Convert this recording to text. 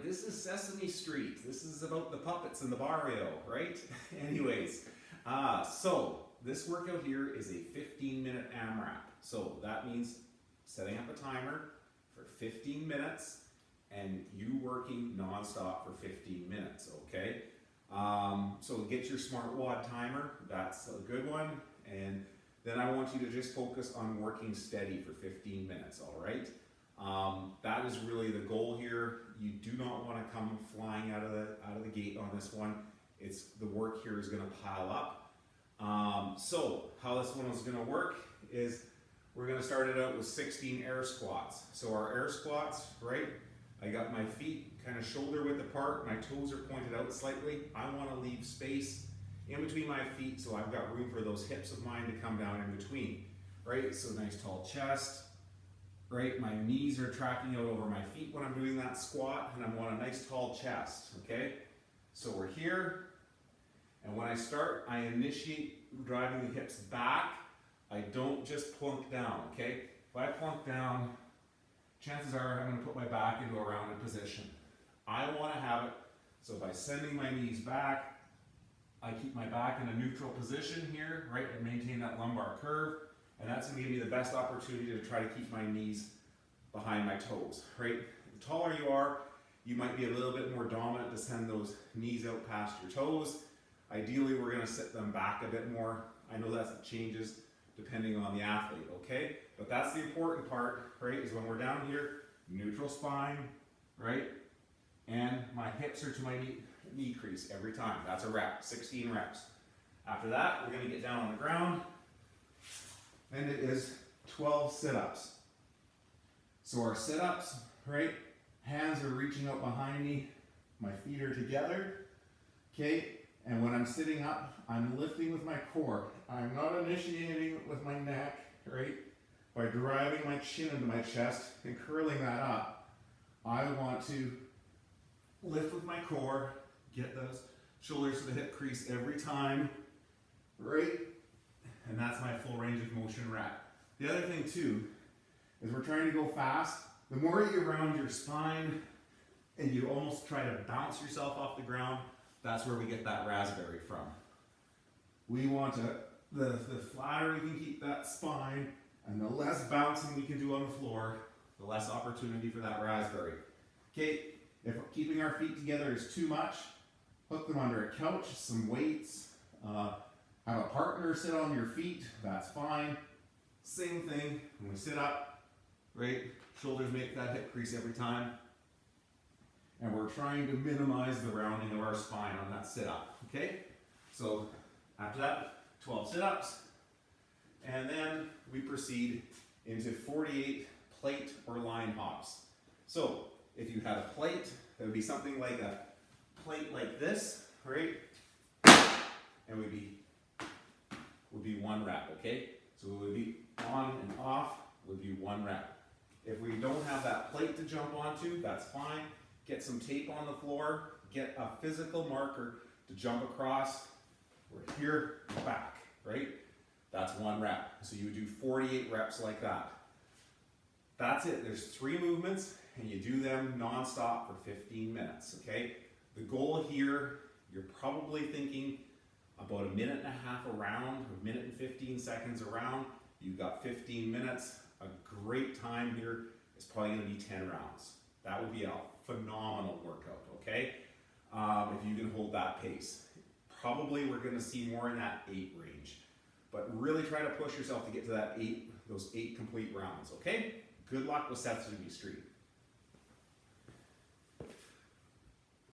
this is Sesame Street. This is about the puppets in the barrio, right? Anyways, so this workout here is a 15-minute AMRAP. So that means setting up a timer for 15 minutes and you working non-stop for 15 minutes, okay? So get your SmartWOD timer, that's a good one. And then I want you to just focus on working steady for 15 minutes, all right? That is really the goal here. You do not want to come flying out of the gate on this one. The work here is going to pile up. So how this one is going to work is we're going to start it out with 16 air squats. So our air squats, right? I got my feet kind of shoulder width apart. My toes are pointed out slightly. I want to leave space in between my feet so I've got room for those hips of mine to come down in between, right? So nice tall chest. Right, my knees are tracking out over my feet when I'm doing that squat, and I want a nice tall chest, okay? So we're here, and when I start, I initiate driving the hips back. I don't just plunk down, okay? If I plunk down, chances are I'm gonna put my back into a rounded position. I wanna have it, so by sending my knees back, I keep my back in a neutral position here, right, and maintain that lumbar curve. And that's going to give me the best opportunity to try to keep my knees behind my toes, right? The taller you are, you might be a little bit more dominant to send those knees out past your toes. Ideally, we're going to sit them back a bit more. I know that changes depending on the athlete, okay? But that's the important part, right, is when we're down here, neutral spine, right? And my hips are to my knee crease every time. That's a rep, 16 reps. After that, we're going to get down on the ground. And it is 12 sit-ups. So our sit-ups, right? Hands are reaching out behind me. My feet are together, okay? And when I'm sitting up, I'm lifting with my core. I'm not initiating with my neck, right? By driving my chin into my chest and curling that up. I want to lift with my core, get those shoulders to the hip crease every time, right? And that's my full range of motion rep. The other thing too, is we're trying to go fast. The more you round your spine and you almost try to bounce yourself off the ground, that's where we get that raspberry from. We want to, the flatter we can keep that spine and the less bouncing we can do on the floor, the less opportunity for that raspberry. Okay, if keeping our feet together is too much, hook them under a couch, some weights, have a partner sit on your feet, that's fine. Same thing, when we sit up, right? Shoulders make that hip crease every time. And we're trying to minimize the rounding of our spine on that sit up, okay? So after that, 12 sit-ups. And then we proceed into 48 plate or line hops. So if you had a plate, that would be something like a plate like this, right? And would be one rep, okay? So it would be on and off, would be one rep. If we don't have that plate to jump onto, that's fine. Get some tape on the floor, get a physical marker to jump across. We're here, back, right? That's one rep. So you would do 48 reps like that. That's it. There's 3 movements and you do them non-stop for 15 minutes, okay? The goal here, you're probably thinking about a minute and a half a round, a minute and 15 seconds a round. You've got 15 minutes. A great time here is probably going to be 10 rounds. That would be a phenomenal workout, okay? If you can hold that pace. Probably we're going to see more in that 8 range. But really try to push yourself to get to that those 8 complete rounds, okay? Good luck with Sesame Street.